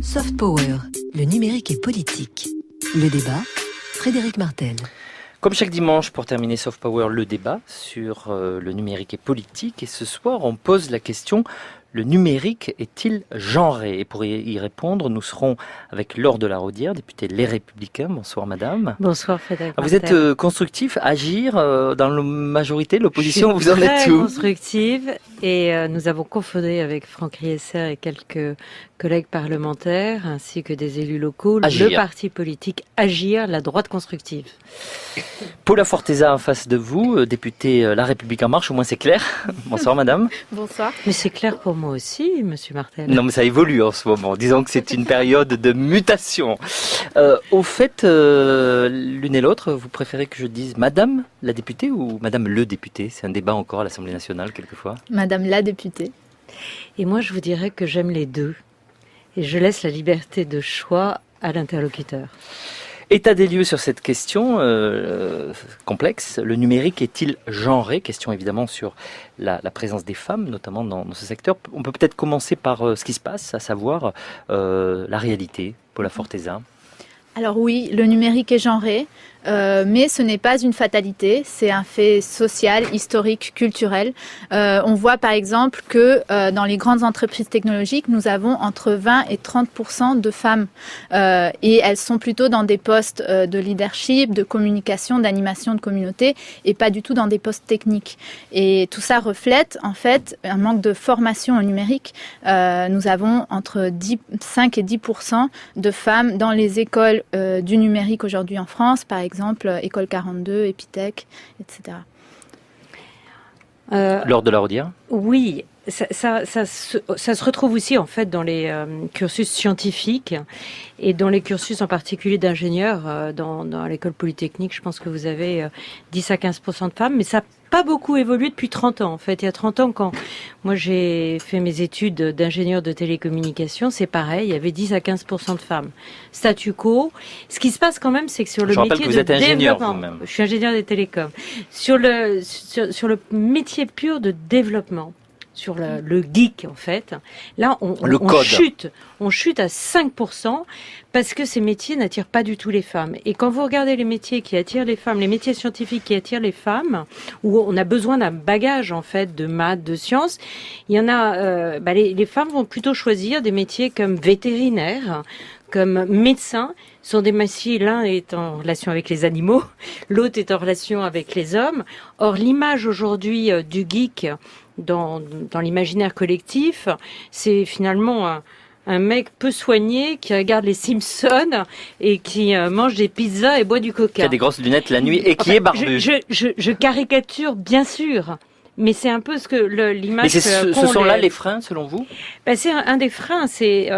Soft Power, le numérique et politique. Le débat, Frédéric Martel. Comme chaque dimanche, pour terminer Soft Power, le débat sur le numérique et politique. Et ce soir, on pose la question, le numérique est-il genré? Et pour y répondre, nous serons avec Laure de la Raudière, députée Les Républicains. Bonsoir madame. Bonsoir Frédéric Vous Martel. êtes constructif, agir dans la majorité, l'opposition, vous en êtes très où? constructive et nous avons confondé avec Franck Riesser et quelques collègues parlementaires ainsi que des élus locaux Agir. le parti politique Agir, la droite constructive. Paula Forteza en face de vous, députée La République En Marche, au moins c'est clair. Bonsoir madame. Bonsoir. Mais c'est clair pour moi aussi, monsieur Martel. Non mais ça évolue en ce moment, disons que c'est une période de mutation. Au fait, l'une et l'autre, vous préférez que je dise madame la députée ou madame le député? C'est un débat encore à l'Assemblée nationale quelquefois. Madame la députée. Et moi je vous dirais que j'aime les deux et je laisse la liberté de choix à l'interlocuteur. État des lieux sur cette question complexe. Le numérique est-il genré? Question évidemment sur la présence des femmes, notamment dans ce secteur. On peut peut-être commencer par ce qui se passe, à savoir la réalité. Paula Forteza. Alors oui, le numérique est genré, mais ce n'est pas une fatalité, c'est un fait social, historique, culturel. On voit par exemple que dans les grandes entreprises technologiques, nous avons entre 20 et 30% de femmes et elles sont plutôt dans des postes de leadership, de communication, d'animation de communauté et pas du tout dans des postes techniques. Et tout ça reflète en fait un manque de formation au numérique. Nous avons entre 5 et 10% de femmes dans les écoles du numérique aujourd'hui en France, par exemple École 42, Epitech, etc. Laure de la Raudière. Oui, ça se retrouve aussi en fait dans les cursus scientifiques et dans les cursus en particulier d'ingénieurs dans l'école polytechnique. Je pense que vous avez 10 à 15% de femmes, mais ça n'a pas beaucoup évolué depuis 30 ans en fait. Il y a 30 ans, quand moi j'ai fait mes études d'ingénieur de télécommunications, c'est pareil, il y avait 10 à 15% de femmes. Statu quo. Ce qui se passe quand même, c'est que sur le métier de développement, je suis ingénieur des télécoms, sur le métier pur de développement, sur le geek en fait, là on chute à 5% parce que ces métiers n'attirent pas du tout les femmes. Et quand vous regardez les métiers qui attirent les femmes, les métiers scientifiques qui attirent les femmes, où on a besoin d'un bagage en fait de maths, de sciences, il y en a, les femmes vont plutôt choisir des métiers comme vétérinaire, comme médecin. Sont des métiers, l'un est en relation avec les animaux, l'autre est en relation avec les hommes. Or, l'image aujourd'hui du geek dans l'imaginaire collectif, c'est finalement un mec peu soigné qui regarde les Simpsons et qui mange des pizzas et boit du coca. Qui a des grosses lunettes la nuit et qui est barbu. Je caricature, bien sûr. Mais c'est un peu ce que l'image. Mais ce sont là les freins, selon vous? C'est un des freins, c'est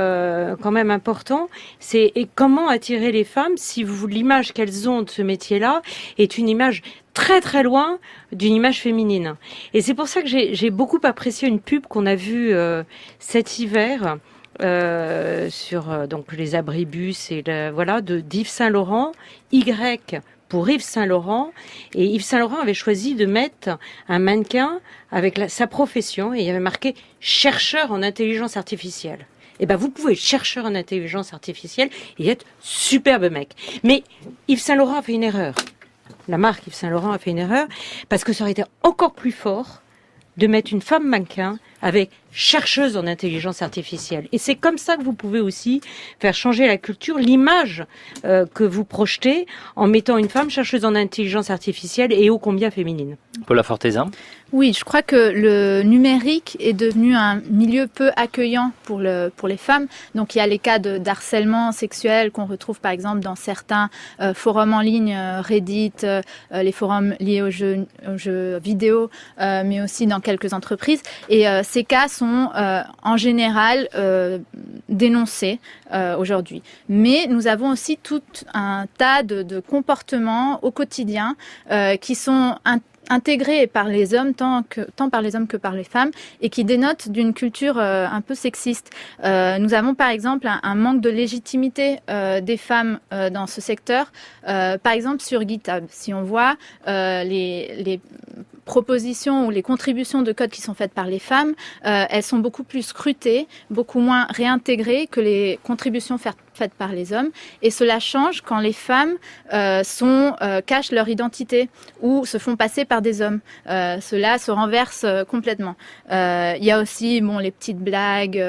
quand même important. C'est comment attirer les femmes si l'image qu'elles ont de ce métier-là est une image très très loin d'une image féminine. Et c'est pour ça que j'ai beaucoup apprécié une pub qu'on a vue cet hiver sur donc les abribus et d'Yves Saint Laurent, Y pour Yves Saint Laurent, et Yves Saint Laurent avait choisi de mettre un mannequin avec sa profession et il y avait marqué chercheur en intelligence artificielle. Eh ben vous pouvez être chercheur en intelligence artificielle et être superbe mec. Mais Yves Saint Laurent a fait une erreur. La marque Yves Saint Laurent a fait une erreur parce que ça aurait été encore plus fort de mettre une femme mannequin avec chercheuse en intelligence artificielle. Et c'est comme ça que vous pouvez aussi faire changer la culture, l'image que vous projetez en mettant une femme chercheuse en intelligence artificielle et ô combien féminine. Paula Forteza. Oui, je crois que le numérique est devenu un milieu peu accueillant pour les femmes. Donc il y a les cas d'harcèlement sexuel qu'on retrouve par exemple dans certains forums en ligne, Reddit, les forums liés aux jeux vidéo, mais aussi dans quelques entreprises. Et ces cas sont en général dénoncés aujourd'hui. Mais nous avons aussi tout un tas de comportements au quotidien qui sont intégrés par les hommes, tant par les hommes que par les femmes, et qui dénotent d'une culture un peu sexiste. Nous avons par exemple un manque de légitimité des femmes dans ce secteur. Par exemple sur GitHub, si on voit les propositions ou les contributions de code qui sont faites par les femmes, elles sont beaucoup plus scrutées, beaucoup moins réintégrées que les contributions faites par les hommes. Et cela change quand les femmes cachent leur identité ou se font passer par des hommes. Cela se renverse complètement. Il y a aussi les petites blagues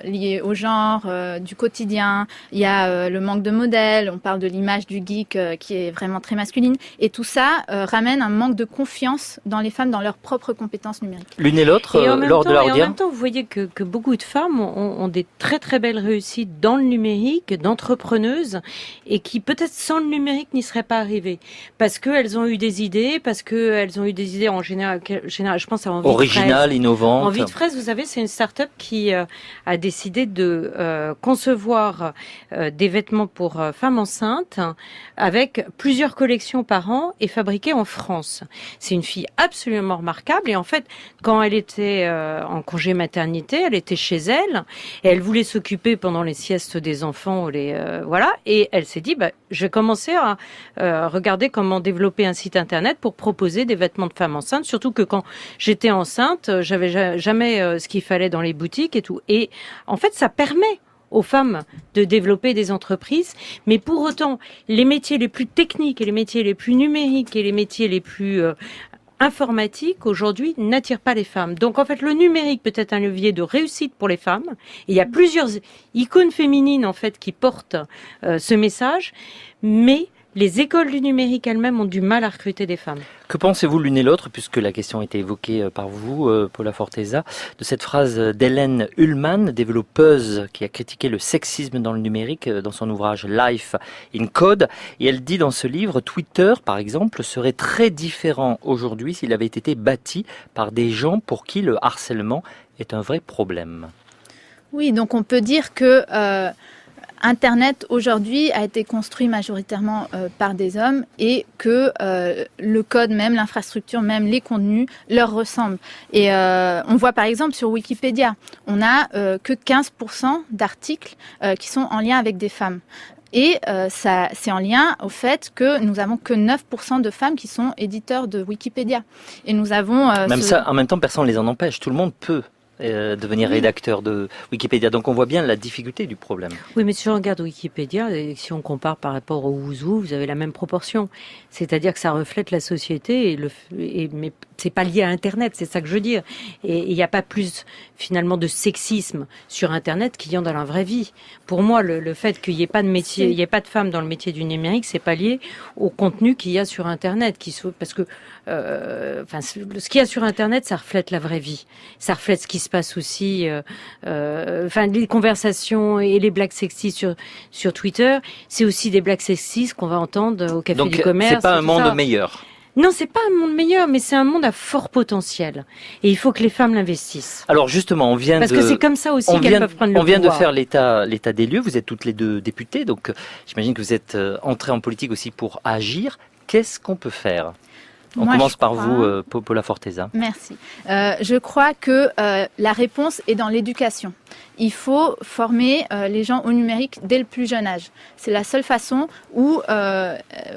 liées au genre, du quotidien. Il y a le manque de modèles. On parle de l'image du geek qui est vraiment très masculine. Et tout ça ramène un manque de confiance dans les femmes, dans leurs propres compétences numériques. L'une et l'autre, lors de la Et en même temps, vous voyez que beaucoup de femmes ont des très très belles réussites dans le numérique, d'entrepreneuses, et qui peut-être sans le numérique n'y seraient pas arrivées. Parce qu'elles ont eu des idées, en général je pense à Envie originales, de Fraise. innovantes. Envie de Fraise, vous savez, c'est une start-up qui a décidé de concevoir des vêtements pour femmes enceintes avec plusieurs collections par an et fabriquées en France. C'est une fille absolument remarquable, et en fait, quand elle était en congé maternité, elle était chez elle et elle voulait s'occuper pendant les siestes des enfants, et elle s'est dit, je vais commencer à regarder comment développer un site internet pour proposer des vêtements de femmes enceintes, surtout que quand j'étais enceinte, j'avais jamais ce qu'il fallait dans les boutiques et tout. Et en fait, ça permet aux femmes de développer des entreprises, mais pour autant, les métiers les plus techniques et les métiers les plus numériques et les métiers les plus informatique aujourd'hui n'attire pas les femmes. Donc en fait, le numérique peut être un levier de réussite pour les femmes. Et il y a plusieurs icônes féminines en fait qui portent ce message, mais les écoles du numérique elles-mêmes ont du mal à recruter des femmes. Que pensez-vous l'une et l'autre, puisque la question a été évoquée par vous, Paula Forteza, de cette phrase d'Hélène Ullmann, développeuse qui a critiqué le sexisme dans le numérique dans son ouvrage Life in Code. Et elle dit dans ce livre, Twitter, par exemple, serait très différent aujourd'hui s'il avait été bâti par des gens pour qui le harcèlement est un vrai problème. Oui, donc on peut dire que Internet aujourd'hui a été construit majoritairement par des hommes et que le code même, l'infrastructure même, les contenus leur ressemblent. Et on voit par exemple sur Wikipédia, on n'a que 15% d'articles qui sont en lien avec des femmes. Et ça, c'est en lien au fait que nous avons que 9% de femmes qui sont éditeurs de Wikipédia. Et nous avons ça, en même temps, personne ne les en empêche. Tout le monde peut devenir rédacteur de Wikipédia. Donc on voit bien la difficulté du problème. Oui, mais si on regarde Wikipédia, et si on compare par rapport au Ouzou, vous avez la même proportion. C'est-à-dire que ça reflète la société, mais c'est pas lié à Internet, c'est ça que je veux dire. Et il n'y a pas plus finalement de sexisme sur Internet qu'il y en a dans la vraie vie. Pour moi, le fait qu'il n'y ait pas de métier, il n'y ait pas de femmes dans le métier du numérique, c'est pas lié au contenu qu'il y a sur Internet, parce que ce qu'il y a sur Internet, ça reflète la vraie vie. Ça reflète ce qui se passe aussi, les conversations et les blagues sexistes sur Twitter, c'est aussi des blagues sexistes qu'on va entendre au Café du Commerce. Donc c'est pas un monde meilleur. Non, c'est pas un monde meilleur, mais c'est un monde à fort potentiel. Et il faut que les femmes l'investissent. Alors justement, Parce que c'est comme ça aussi qu'elles peuvent prendre le pouvoir. On vient de faire l'état des lieux. Vous êtes toutes les deux députées, donc j'imagine que vous êtes entrées en politique aussi pour agir. Qu'est-ce qu'on peut faire ? On commence par vous, Paula Forteza. Merci. Je crois que la réponse est dans l'éducation. Il faut former les gens au numérique dès le plus jeune âge. C'est la seule façon où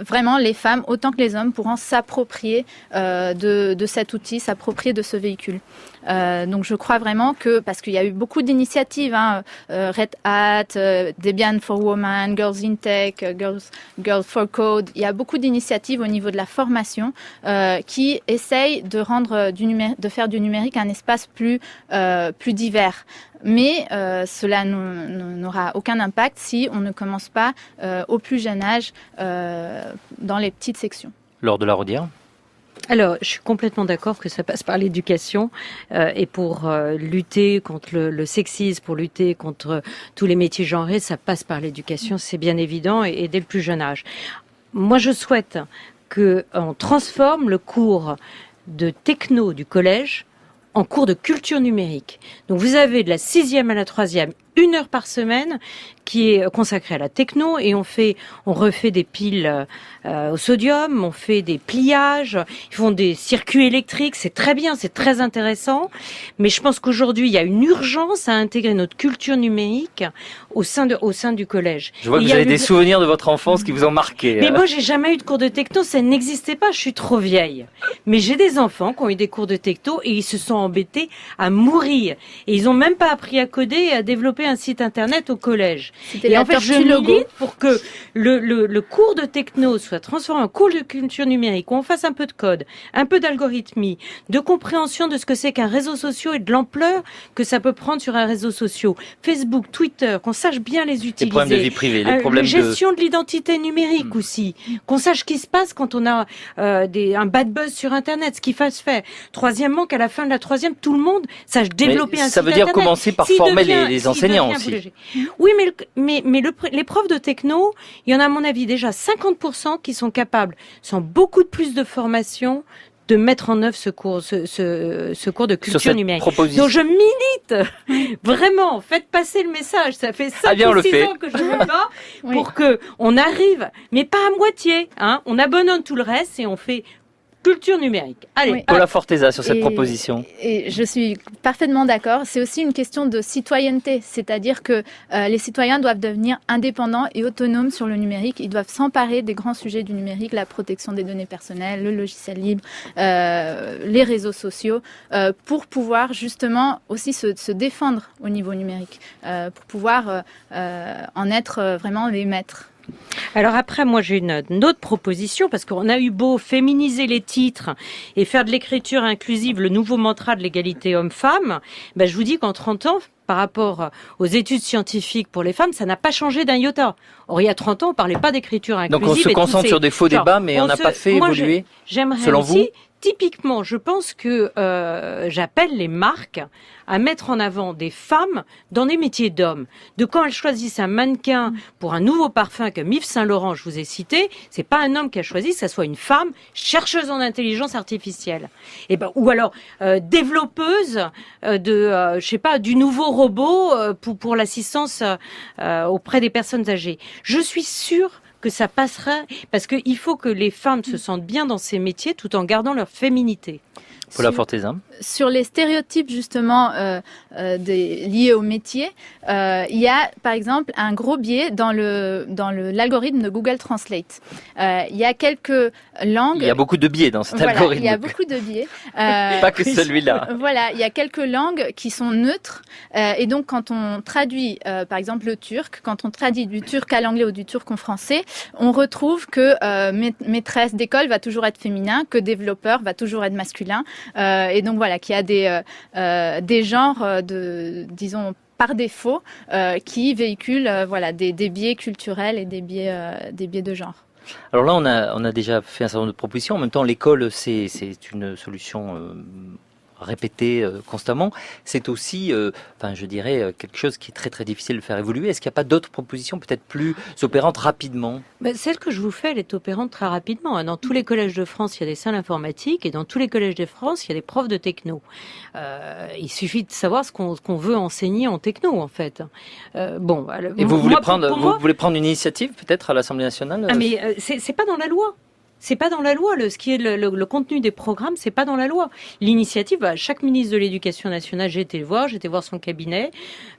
vraiment les femmes, autant que les hommes, pourront s'approprier de cet outil, s'approprier de ce véhicule. Donc je crois vraiment que, parce qu'il y a eu beaucoup d'initiatives, Red Hat, Debian for Women, Girls in Tech, Girls for Code, il y a beaucoup d'initiatives au niveau de la formation qui essayent de faire du numérique un espace plus divers. Mais cela n'aura aucun impact si on ne commence pas au plus jeune âge dans les petites sections. Laure de la Raudière. Alors, je suis complètement d'accord que ça passe par l'éducation et pour lutter contre le sexisme, pour lutter contre tous les métiers genrés, ça passe par l'éducation, c'est bien évident, et dès le plus jeune âge. Moi, je souhaite qu'on transforme le cours de techno du collège en cours de culture numérique. Donc vous avez de la 6e à la 3e 1 heure par semaine qui est consacrée à la techno et on refait des piles au sodium, on fait des pliages, ils font des circuits électriques, c'est très bien, c'est très intéressant. Mais je pense qu'aujourd'hui, il y a une urgence à intégrer notre culture numérique au sein du collège. Je vois que vous avez des souvenirs de votre enfance qui vous ont marqué. Mais moi, j'ai jamais eu de cours de techno, ça n'existait pas, je suis trop vieille. Mais j'ai des enfants qui ont eu des cours de techno et ils se sont embêtés à mourir. Et ils ont même pas appris à coder et à développer un site internet au collège. Et en fait, je milite pour que le cours de techno soit transformé en cours de culture numérique, où on fasse un peu de code, un peu d'algorithmie, de compréhension de ce que c'est qu'un réseau social et de l'ampleur que ça peut prendre sur un réseau social. Facebook, Twitter, qu'on sache bien les utiliser. Les problèmes de vie privée, les problèmes de gestion de l'identité numérique aussi. Qu'on sache ce qui se passe quand on a un bad buzz sur Internet, ce qu'il faut se faire. Troisièmement, qu'à la fin de la troisième, tout le monde sache développer un site Internet. Ça veut dire commencer par former les enseignants aussi. Oui, mais les profs de techno, il y en a à mon avis déjà 50% qui sont capables, sans beaucoup de plus de formation, de mettre en œuvre ce cours de culture numérique. Donc je milite vraiment, faites passer le message. Ça fait 5 ou 6 ans que je me bats pour que on arrive, mais pas à moitié. On abandonne tout le reste et on fait culture numérique. Allez, Paula Forteza sur cette proposition. Et je suis parfaitement d'accord. C'est aussi une question de citoyenneté, c'est-à-dire que les citoyens doivent devenir indépendants et autonomes sur le numérique. Ils doivent s'emparer des grands sujets du numérique, la protection des données personnelles, le logiciel libre, les réseaux sociaux, pour pouvoir justement aussi se défendre au niveau numérique, pour pouvoir en être vraiment les maîtres. Alors après, moi j'ai une autre proposition, parce qu'on a eu beau féminiser les titres et faire de l'écriture inclusive le nouveau mantra de l'égalité homme-femme, je vous dis qu'en 30 ans, par rapport aux études scientifiques pour les femmes, ça n'a pas changé d'un iota. Or, il y a 30 ans, on parlait pas d'écriture inclusive. Donc on se concentre sur des faux débats, mais on n'a pas fait évoluer, selon vous ? Typiquement, je pense que j'appelle les marques à mettre en avant des femmes dans des métiers d'hommes. De quand elles choisissent un mannequin pour un nouveau parfum comme Yves Saint Laurent, je vous ai cité, c'est pas un homme qui a choisi, que ça soit une femme chercheuse en intelligence artificielle. Ou alors développeuse du nouveau robot pour l'assistance auprès des personnes âgées. Je suis sûre que ça passera, parce qu'il faut que les femmes se sentent bien dans ces métiers tout en gardant leur féminité. Paula Forteza. Sur les stéréotypes justement liés au métier, il y a par exemple un gros biais dans l'algorithme de Google Translate. Il y a quelques langues. Il y a beaucoup de biais dans cet algorithme. Il y a beaucoup de biais. Pas que celui-là. Voilà, il y a quelques langues qui sont neutres et donc quand on traduit par exemple le turc, quand on traduit du turc à l'anglais ou du turc en français, on retrouve que maîtresse d'école va toujours être féminin, que développeur va toujours être masculin. Et donc voilà, qu'il y a des genres disons par défaut qui véhiculent des biais culturels et des biais de genre. Alors là, on a déjà fait un certain nombre de propositions. En même temps, l'école, c'est une solution répétée constamment. C'est aussi, je dirais, quelque chose qui est très très difficile de faire évoluer. Est-ce qu'il n'y a pas d'autres propositions peut-être plus opérantes rapidement ? Celle que je vous fais, elle est opérante très rapidement. Dans tous les collèges de France, il y a des salles informatiques et dans tous les collèges de France, il y a des profs de techno. Il suffit de savoir ce qu'on veut enseigner en techno, en fait. Et vous voulez prendre une initiative peut-être à l'Assemblée nationale ? Mais c'est pas dans la loi. C'est pas dans la loi. Ce qui est le contenu des programmes, c'est pas dans la loi. L'initiative, chaque ministre de l'Éducation nationale, j'ai été voir son cabinet.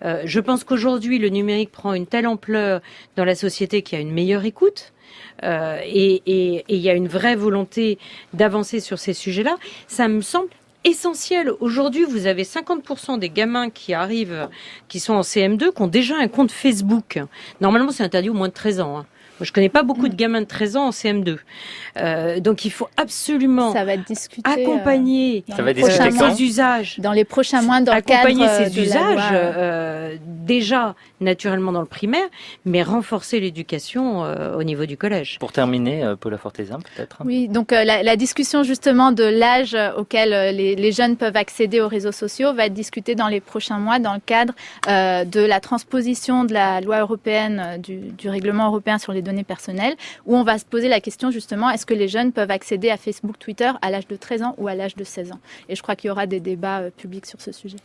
Je pense qu'aujourd'hui, le numérique prend une telle ampleur dans la société qu'il y a une meilleure écoute. Et il y a une vraie volonté d'avancer sur ces sujets-là. Ça me semble essentiel. Aujourd'hui, vous avez 50% des gamins qui arrivent, qui sont en CM2, qui ont déjà un compte Facebook. Normalement, c'est interdit aux moins de 13 ans. Moi, je connais pas beaucoup de gamins de 13 ans en CM2. Donc, il faut absolument accompagner ces usages. Dans les prochains mois, dans le cadre accompagner ces de usages, déjà naturellement dans le primaire, mais renforcer l'éducation au niveau du collège. Pour terminer, Paula Forteza, peut-être. Oui, donc la discussion justement de l'âge auquel les jeunes peuvent accéder aux réseaux sociaux va être discutée dans les prochains mois dans le cadre de la transposition de la loi européenne, du règlement européen sur les données personnelles, où on va se poser la question justement, est-ce que les jeunes peuvent accéder à Facebook, Twitter à l'âge de 13 ans ou à l'âge de 16 ans ? Et je crois qu'il y aura des débats publics sur ce sujet.